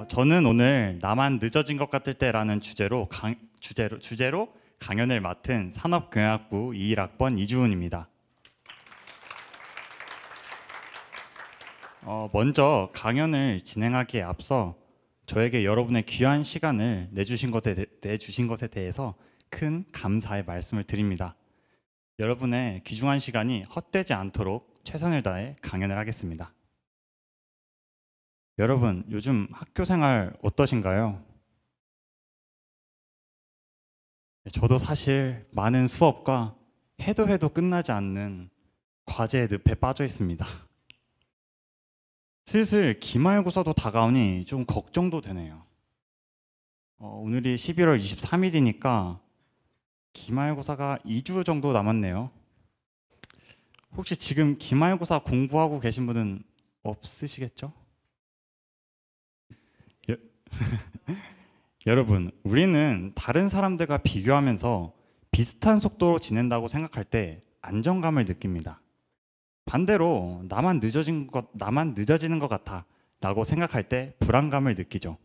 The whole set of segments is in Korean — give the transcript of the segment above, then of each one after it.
저는 오늘 나만 늦어진 것 같을 때라는 주제로 강연을 맡은 산업경영학부 21학번 이주훈입니다. 먼저 강연을 진행하기에 앞서 저에게 여러분의 귀한 시간을 내주신 것에 대해서 큰 감사의 말씀을 드립니다. 여러분의 귀중한 시간이 헛되지 않도록 최선을 다해 강연을 하겠습니다. 여러분, 요즘 학교 생활 어떠신가요? 저도 사실 많은 수업과 해도 끝나지 않는 과제의 늪에 빠져 있습니다. 슬슬 기말고사도 다가오니 좀 걱정도 되네요. 오늘이 11월 23일이니까 기말고사가 2주 정도 남았네요. 혹시 지금 기말고사 공부하고 계신 분은 없으시겠죠? 여러분, 우리는 다른 사람들과 비교하면서 비슷한 속도로 지낸다고 생각할 때 안정감을 느낍니다. 반대로 나만 늦어지는 것 같아 라고 생각할 때 불안감을 느끼죠.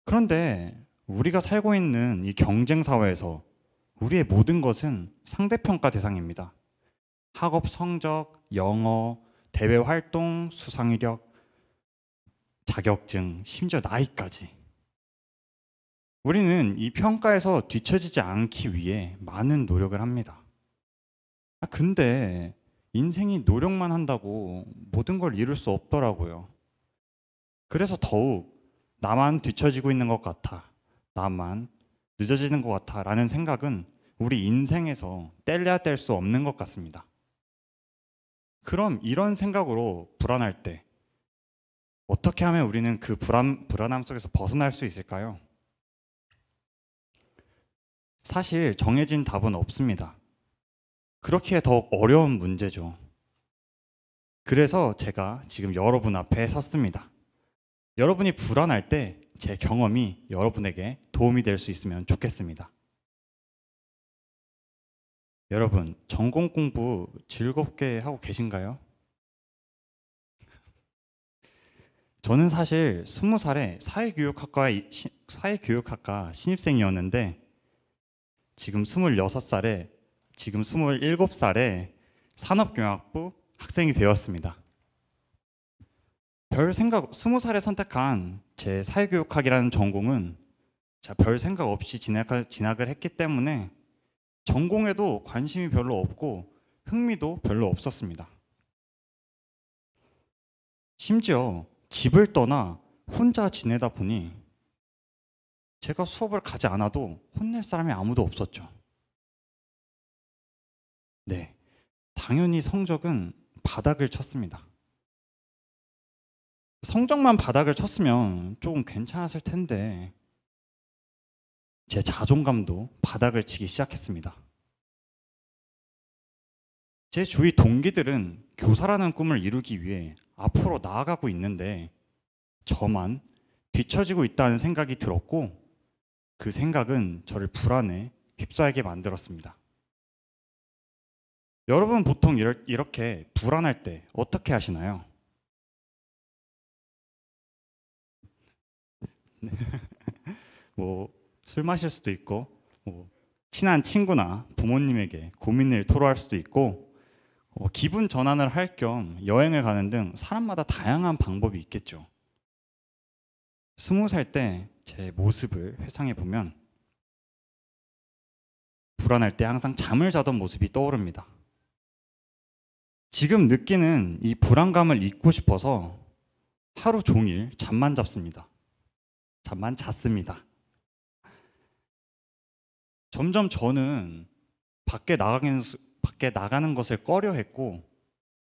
그런데 우리가 살고 있는 이 경쟁 사회에서 우리의 모든 것은 상대평가 대상입니다. 학업 성적, 영어, 대외 활동, 수상 이력, 자격증, 심지어 나이까지. 우리는 이 평가에서 뒤처지지 않기 위해 많은 노력을 합니다. 근데 인생이 노력만 한다고 모든 걸 이룰 수 없더라고요. 그래서 더욱 나만 뒤처지고 있는 것 같아, 나만 늦어지는 것 같아 라는 생각은 우리 인생에서 뗄래야 뗄 수 없는 것 같습니다. 그럼 이런 생각으로 불안할 때 어떻게 하면 우리는 그 불안함 속에서 벗어날 수 있을까요? 사실 정해진 답은 없습니다. 그렇기에 더욱 어려운 문제죠. 그래서 제가 지금 여러분 앞에 섰습니다. 여러분이 불안할 때 제 경험이 여러분에게 도움이 될 수 있으면 좋겠습니다. 여러분, 전공 공부 즐겁게 하고 계신가요? 저는 사실 20살에 사회교육학과 신입생이었는데 지금 27살에 산업경영학부 학생이 되었습니다. 20살에 선택한 제 사회교육학이라는 전공은 제가 별 생각 없이 진학을 했기 때문에 전공에도 관심이 별로 없고 흥미도 별로 없었습니다. 심지어 집을 떠나 혼자 지내다 보니 제가 수업을 가지 않아도 혼낼 사람이 아무도 없었죠. 네, 당연히 성적은 바닥을 쳤습니다. 성적만 바닥을 쳤으면 조금 괜찮았을 텐데 제 자존감도 바닥을 치기 시작했습니다. 제 주위 동기들은 교사라는 꿈을 이루기 위해 앞으로 나아가고 있는데 저만 뒤처지고 있다는 생각이 들었고 그 생각은 저를 불안에 휩싸이게 만들었습니다. 여러분 보통 이렇게 불안할 때 어떻게 하시나요? 술 마실 수도 있고 친한 친구나 부모님에게 고민을 토로할 수도 있고 기분 전환을 할 겸 여행을 가는 등 사람마다 다양한 방법이 있겠죠. 20살 때 제 모습을 회상해 보면 불안할 때 항상 잠을 자던 모습이 떠오릅니다. 지금 느끼는 이 불안감을 잊고 싶어서 하루 종일 잠만 잤습니다. 점점 저는 밖에 나가는 것을 꺼려했고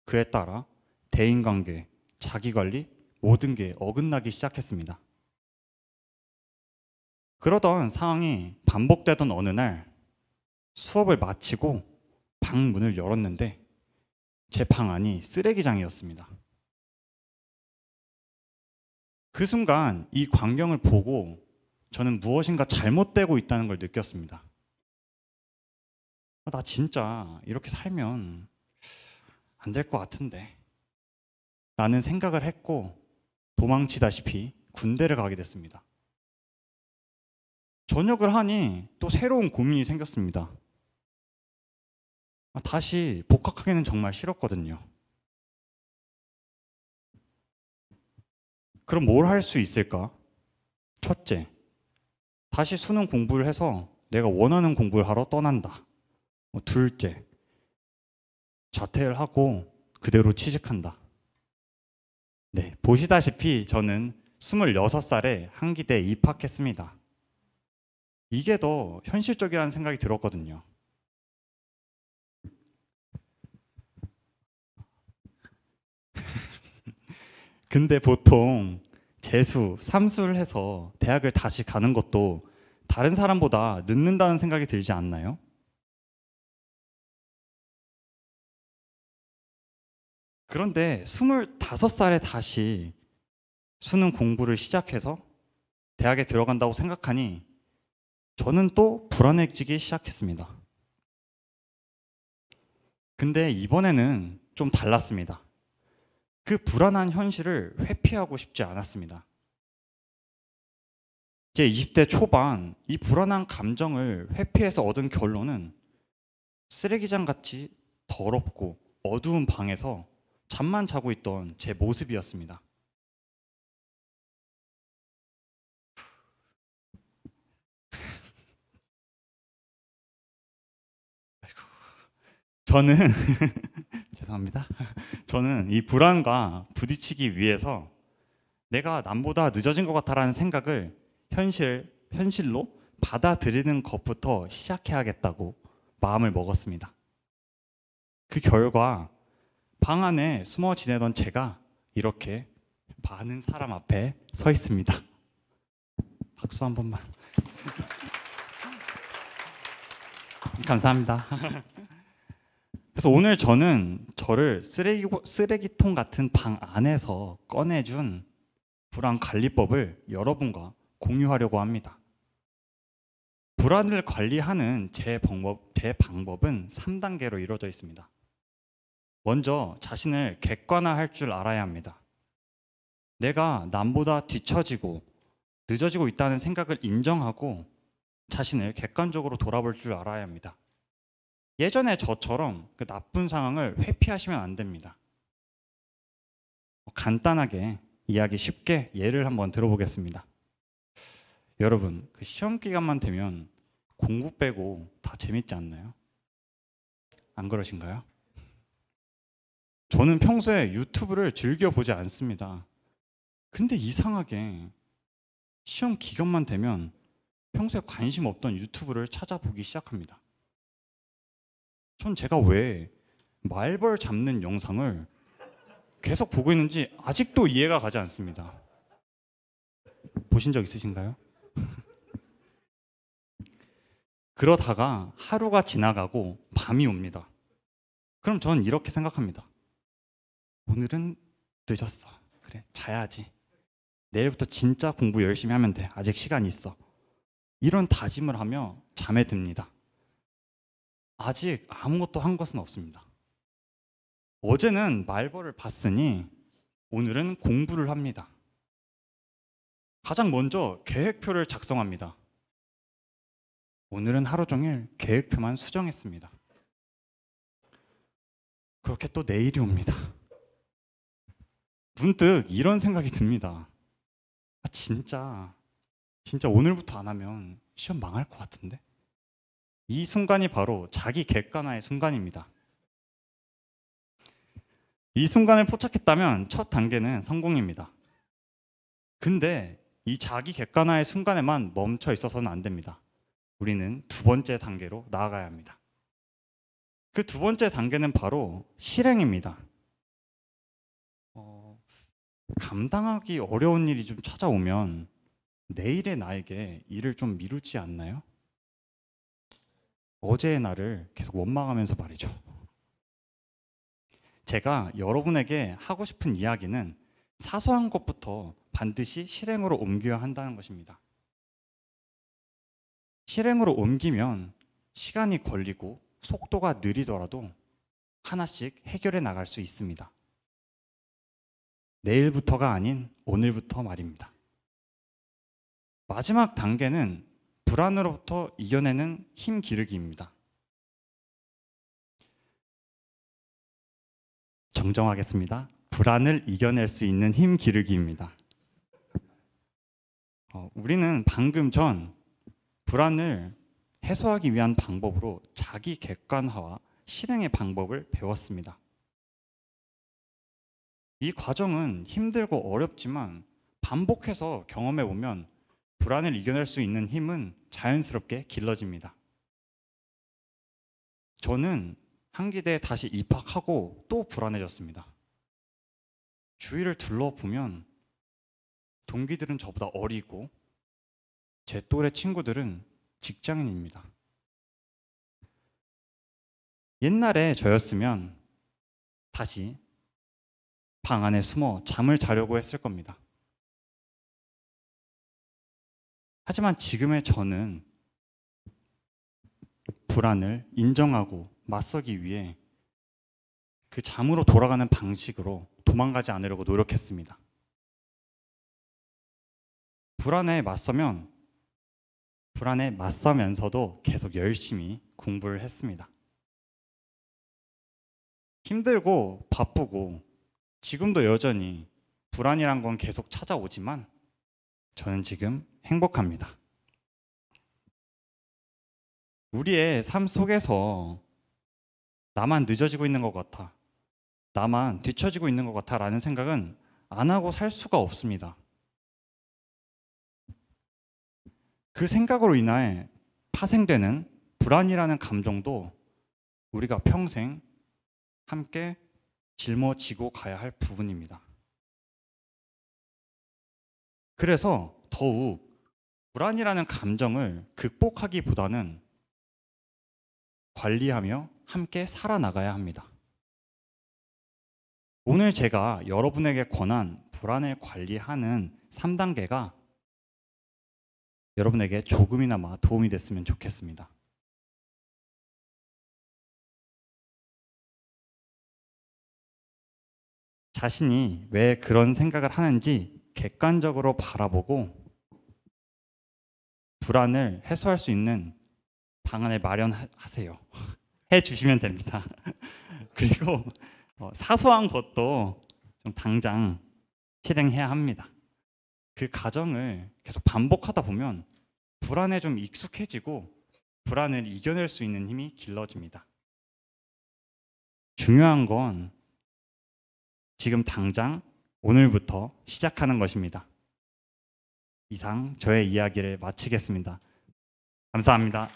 그에 따라 대인관계, 자기관리 모든 게 어긋나기 시작했습니다. 그러던 상황이 반복되던 어느 날 수업을 마치고 방 문을 열었는데 제 방 안이 쓰레기장이었습니다. 그 순간 이 광경을 보고 저는 무엇인가 잘못되고 있다는 걸 느꼈습니다. 나 진짜 이렇게 살면 안 될 것 같은데 라는 생각을 했고 도망치다시피 군대를 가게 됐습니다. 전역을 하니 또 새로운 고민이 생겼습니다. 다시 복학하기는 정말 싫었거든요. 그럼 뭘 할 수 있을까? 첫째, 다시 수능 공부를 해서 내가 원하는 공부를 하러 떠난다. 둘째, 자퇴를 하고 그대로 취직한다. 네, 보시다시피 저는 26살에 한기대에 입학했습니다. 이게 더 현실적이라는 생각이 들었거든요. 근데 보통 재수, 삼수를 해서 대학을 다시 가는 것도 다른 사람보다 늦는다는 생각이 들지 않나요? 그런데 25살에 다시 수능 공부를 시작해서 대학에 들어간다고 생각하니 저는 또 불안해지기 시작했습니다. 근데 이번에는 좀 달랐습니다. 그 불안한 현실을 회피하고 싶지 않았습니다. 제 20대 초반 이 불안한 감정을 회피해서 얻은 결론은 쓰레기장 같이 더럽고 어두운 방에서 잠만 자고 있던 제 모습이었습니다. 저는 죄송합니다. 저는 이 불안과 부딪히기 위해서 내가 남보다 늦어진 것 같다라는 생각을 현실로 받아들이는 것부터 시작해야겠다고 마음을 먹었습니다. 그 결과 방 안에 숨어 지내던 제가 이렇게 많은 사람 앞에 서 있습니다. 박수 한 번만. 감사합니다. 그래서 오늘 저는 저를 쓰레기통 같은 방 안에서 꺼내준 불안 관리법을 여러분과 공유하려고 합니다. 불안을 관리하는 제 방법은 3단계로 이루어져 있습니다. 먼저 자신을 객관화할 줄 알아야 합니다. 내가 남보다 뒤처지고 늦어지고 있다는 생각을 인정하고 자신을 객관적으로 돌아볼 줄 알아야 합니다. 예전에 저처럼 그 나쁜 상황을 회피하시면 안 됩니다. 간단하게 이야기 쉽게 예를 한번 들어보겠습니다. 여러분, 그 시험 기간만 되면 공부 빼고 다 재밌지 않나요? 안 그러신가요? 저는 평소에 유튜브를 즐겨보지 않습니다. 근데 이상하게 시험 기간만 되면 평소에 관심 없던 유튜브를 찾아보기 시작합니다. 전 제가 왜 말벌 잡는 영상을 계속 보고 있는지 아직도 이해가 가지 않습니다. 보신 적 있으신가요? 그러다가 하루가 지나가고 밤이 옵니다. 그럼 전 이렇게 생각합니다. 오늘은 늦었어. 그래, 자야지. 내일부터 진짜 공부 열심히 하면 돼. 아직 시간이 있어. 이런 다짐을 하며 잠에 듭니다. 아직 아무것도 한 것은 없습니다. 어제는 말벌을 봤으니 오늘은 공부를 합니다. 가장 먼저 계획표를 작성합니다. 오늘은 하루 종일 계획표만 수정했습니다. 그렇게 또 내일이 옵니다. 문득 이런 생각이 듭니다. 진짜 오늘부터 안 하면 시험 망할 것 같은데? 이 순간이 바로 자기 객관화의 순간입니다. 이 순간을 포착했다면 첫 단계는 성공입니다. 근데 이 자기 객관화의 순간에만 멈춰 있어서는 안 됩니다. 우리는 두 번째 단계로 나아가야 합니다. 그 두 번째 단계는 바로 실행입니다. 감당하기 어려운 일이 좀 찾아오면 내일의 나에게 일을 좀 미루지 않나요? 어제의 나를 계속 원망하면서 말이죠. 제가 여러분에게 하고 싶은 이야기는 사소한 것부터 반드시 실행으로 옮겨야 한다는 것입니다. 실행으로 옮기면 시간이 걸리고 속도가 느리더라도 하나씩 해결해 나갈 수 있습니다. 내일부터가 아닌 오늘부터 말입니다. 마지막 단계는 불안으로부터 이겨내는 힘 기르기입니다. 정정하겠습니다. 불안을 이겨낼 수 있는 힘 기르기입니다. 우리는 방금 전 불안을 해소하기 위한 방법으로 자기 객관화와 실행의 방법을 배웠습니다. 이 과정은 힘들고 어렵지만 반복해서 경험해 보면 불안을 이겨낼 수 있는 힘은 자연스럽게 길러집니다. 저는 한기대에 다시 입학하고 또 불안해졌습니다. 주위를 둘러보면 동기들은 저보다 어리고 제 또래 친구들은 직장인입니다. 옛날에 저였으면 다시 방 안에 숨어 잠을 자려고 했을 겁니다. 하지만 지금의 저는 불안을 인정하고 맞서기 위해 그 잠으로 돌아가는 방식으로 도망가지 않으려고 노력했습니다. 불안에 맞서면서도 계속 열심히 공부를 했습니다. 힘들고 바쁘고 지금도 여전히 불안이란 건 계속 찾아오지만 저는 지금 행복합니다. 우리의 삶 속에서 나만 늦어지고 있는 것 같아, 나만 뒤처지고 있는 것 같아 라는 생각은 안 하고 살 수가 없습니다. 그 생각으로 인해 파생되는 불안이라는 감정도 우리가 평생 함께 짊어지고 가야 할 부분입니다. 그래서 더욱 불안이라는 감정을 극복하기보다는 관리하며 함께 살아나가야 합니다. 오늘 제가 여러분에게 권한 불안을 관리하는 3단계가 여러분에게 조금이나마 도움이 됐으면 좋겠습니다. 자신이 왜 그런 생각을 하는지 객관적으로 바라보고 불안을 해소할 수 있는 방안을 마련하세요. 해주시면 됩니다. 그리고 사소한 것도 좀 당장 실행해야 합니다. 그 과정을 계속 반복하다 보면 불안에 좀 익숙해지고 불안을 이겨낼 수 있는 힘이 길러집니다. 중요한 건 지금 당장 오늘부터 시작하는 것입니다. 이상 저의 이야기를 마치겠습니다. 감사합니다.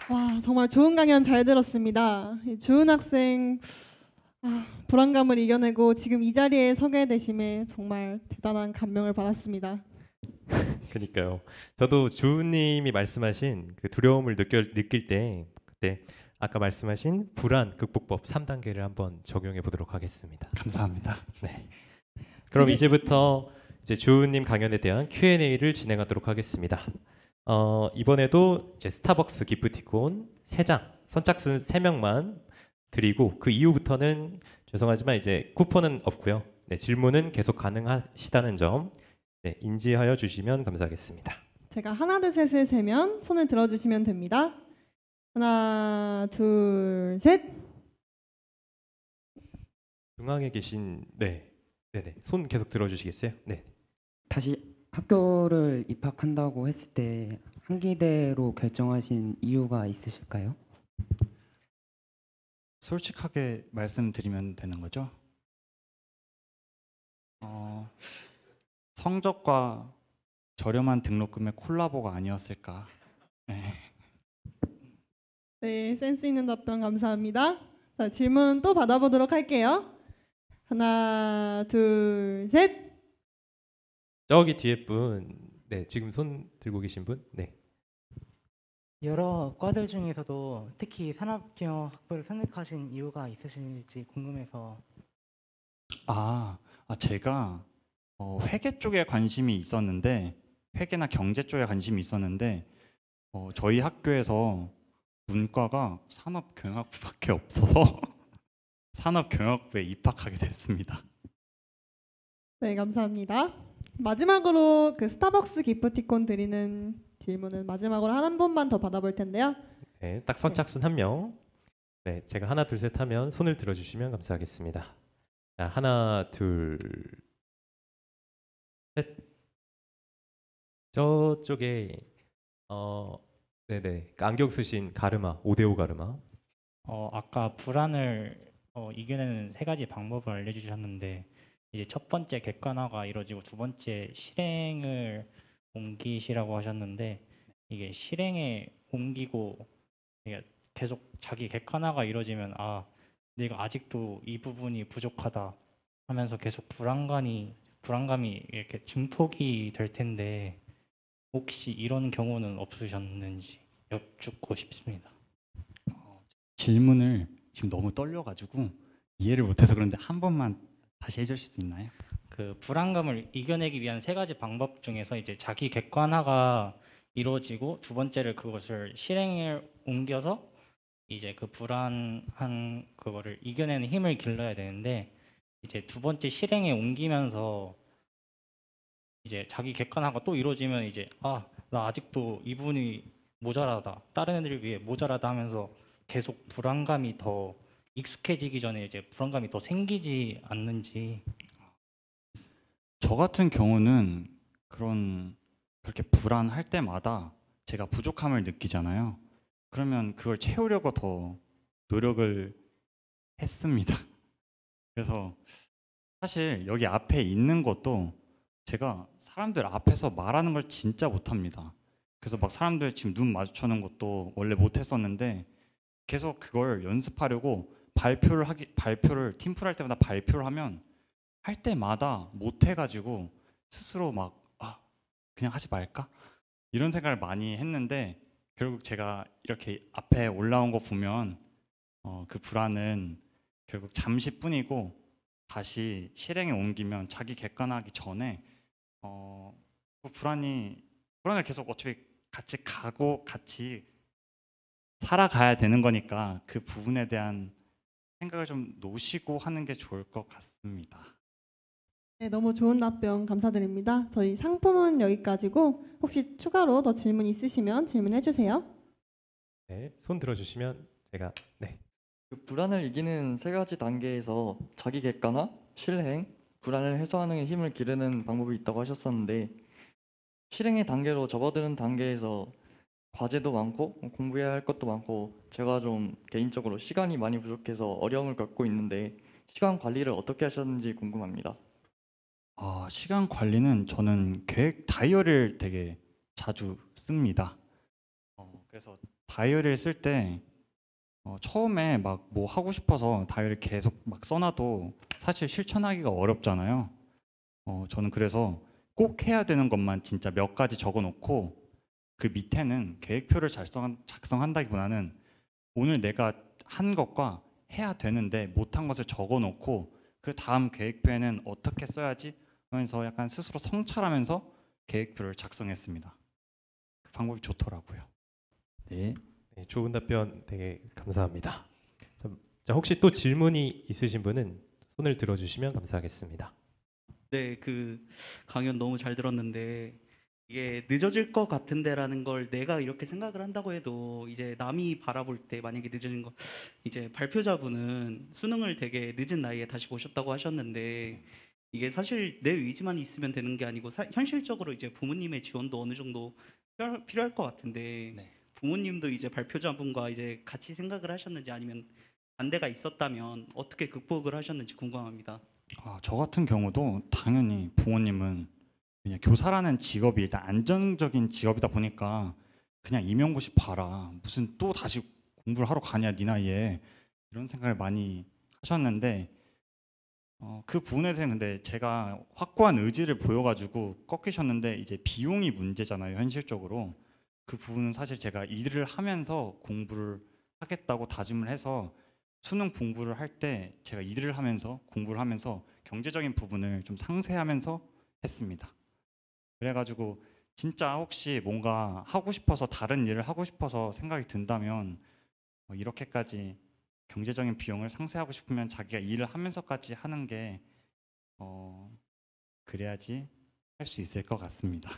와, 정말 좋은 강연 잘 들었습니다. 주은 학생 불안감을 이겨내고 지금 이 자리에 서게 되심에 정말 대단한 감명을 받았습니다. 그러니까요. 저도 주우님이 말씀하신 그 두려움을 느낄 때 그때 아까 말씀하신 불안 극복법 3단계를 한번 적용해 보도록 하겠습니다. 감사합니다. 네. 그럼 이제부터 이제 주우님 강연에 대한 Q&A를 진행하도록 하겠습니다. 이번에도 이제 스타벅스 기프티콘 3장, 선착순 3명만 드리고 그 이후부터는 죄송하지만 이제 쿠폰은 없고요. 네, 질문은 계속 가능하시다는 점 인지하여 주시면 감사하겠습니다. 제가 하나, 둘, 셋을 세면 손을 들어주시면 됩니다. 하나, 둘, 셋. 중앙에 계신 네네 손 계속 들어주시겠어요? 네. 다시 학교를 입학한다고 했을 때 한기대로 결정하신 이유가 있으실까요? 솔직하게 말씀드리면 되는 거죠? 성적과 저렴한 등록금의 콜라보가 아니었을까. 네, 센스 있는 답변 감사합니다. 자, 질문 또 받아보도록 할게요. 하나, 둘, 셋. 저기 뒤에 분, 네 지금 손 들고 계신 분, 네. 여러 과들 중에서도 특히 산업경영학부를 선택하신 이유가 있으실지 궁금해서. 제가 회계 쪽에 관심이 있었는데, 회계나 경제 쪽에 관심이 있었는데 저희 학교에서 문과가 산업경영학부밖에 없어서 산업경영학부에 입학하게 됐습니다. 네, 감사합니다. 마지막으로 그 스타벅스 기프티콘 드리는 질문은 마지막으로 한 번만 더 받아볼 텐데요. 네, 딱 선착순 한 명. 네, 제가 하나 둘 셋 하면 손을 들어주시면 감사하겠습니다. 자, 하나 둘 셋. 저쪽에 네네 그 안경 쓰신 가르마 5대5 가르마. 아까 불안을 이겨내는 세 가지 방법을 알려주셨는데 이제 첫 번째 객관화가 이루어지고 두 번째 실행을 옮기시라고 하셨는데 이게 실행에 옮기고 이게 계속 자기 객관화가 이루어지면 아 내가 아직도 이 부분이 부족하다 하면서 계속 불안감이 이렇게 증폭이 될 텐데 혹시 이런 경우는 없으셨는지 여쭙고 싶습니다. 질문을 지금 너무 떨려가지고 이해를 못해서 그런데 한 번만 다시 해주실 수 있나요? 그 불안감을 이겨내기 위한 세 가지 방법 중에서 이제 자기 객관화가 이루어지고 두 번째를 그것을 실행에 옮겨서 이제 그 불안한 그거를 이겨내는 힘을 길러야 되는데 이제 두 번째 실행에 옮기면서 이제 자기 객관화가 또 이루어지면 이제 아 나 아직도 이 부분이 모자라다 다른 애들에 비해 모자라다 하면서 계속 불안감이 더 익숙해지기 전에 이제 불안감이 더 생기지 않는지. 저 같은 경우는 그렇게 불안할 때마다 제가 부족함을 느끼잖아요. 그러면 그걸 채우려고 더 노력을 했습니다. 그래서 사실 여기 앞에 있는 것도 제가 사람들 앞에서 말하는 걸 진짜 못합니다. 그래서 막 사람들 지금 눈 마주쳐는 것도 원래 못했었는데 계속 그걸 연습하려고 발표를 팀플 할 때마다 발표를 하면 할 때마다 못해가지고 스스로 막 그냥 하지 말까? 이런 생각을 많이 했는데 결국 제가 이렇게 앞에 올라온 거 보면 그 불안은 결국 잠시뿐이고 다시 실행에 옮기면 자기 객관화하기 전에 그 불안을 계속 어차피 같이 가고 같이 살아가야 되는 거니까 그 부분에 대한 생각을 좀 놓으시고 하는 게 좋을 것 같습니다. 네, 너무 좋은 답변 감사드립니다. 저희 상품은 여기까지고 혹시 추가로 더 질문 있으시면 질문해 주세요. 네, 손 들어주시면 제가 네. 그 불안을 이기는 세 가지 단계에서 자기 객관화, 실행, 불안을 해소하는 힘을 기르는 방법이 있다고 하셨었는데 실행의 단계로 접어드는 단계에서 과제도 많고 공부해야 할 것도 많고 제가 좀 개인적으로 시간이 많이 부족해서 어려움을 겪고 있는데 시간 관리를 어떻게 하셨는지 궁금합니다. 시간 관리는 저는 계획 다이어리를 되게 자주 씁니다. 그래서 다이어리를 쓸 때 처음에 막 뭐 하고 싶어서 다이어리 계속 막 써놔도 사실 실천하기가 어렵잖아요. 저는 그래서 꼭 해야 되는 것만 진짜 몇 가지 적어놓고 그 밑에는 계획표를 작성한다기보다는 오늘 내가 한 것과 해야 되는데 못한 것을 적어놓고 그 다음 계획표에는 어떻게 써야지 하면서 약간 스스로 성찰하면서 계획표를 작성했습니다. 그 방법이 좋더라고요. 네. 네, 좋은 답변 되게 감사합니다. 자, 혹시 또 질문이 있으신 분은 손을 들어주시면 감사하겠습니다. 네, 그 강연 너무 잘 들었는데 이게 늦어질 것 같은데라는 걸 내가 이렇게 생각을 한다고 해도 이제 남이 바라볼 때 만약에 늦어진 거 이제 발표자분은 수능을 되게 늦은 나이에 다시 보셨다고 하셨는데 이게 사실 내 의지만 있으면 되는 게 아니고 현실적으로 이제 부모님의 지원도 어느 정도 필요할 것 같은데 네. 부모님도 이제 발표자분과 이제 같이 생각을 하셨는지 아니면 반대가 있었다면 어떻게 극복을 하셨는지 궁금합니다. 저 같은 경우도 당연히 부모님은 그냥 교사라는 직업이 일단 안정적인 직업이다 보니까 그냥 임용고시 봐라 무슨 또 다시 공부를 하러 가냐 네 나이에 이런 생각을 많이 하셨는데 그 부분에 대해서는 근데 제가 확고한 의지를 보여가지고 꺾이셨는데 이제 비용이 문제잖아요 현실적으로 그 부분은 사실 제가 일을 하면서 공부를 하겠다고 다짐을 해서 수능 공부를 할 때 제가 일을 하면서 공부를 하면서 경제적인 부분을 좀 상세하면서 했습니다. 그래가지고 진짜 혹시 뭔가 하고 싶어서 다른 일을 하고 싶어서 생각이 든다면 이렇게까지 경제적인 비용을 상쇄하고 싶으면 자기가 일을 하면서까지 하는 게 그래야지 할 수 있을 것 같습니다.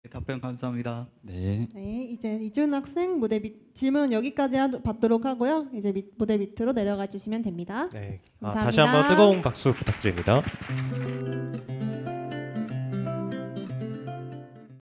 네, 답변 감사합니다. 네. 네, 이제 이준 학생 무대 밑 질문 여기까지 받도록 하고요. 이제 무대 밑으로 내려가 주시면 됩니다. 네. 감사합니다. 다시 한번 뜨거운 박수 부탁드립니다.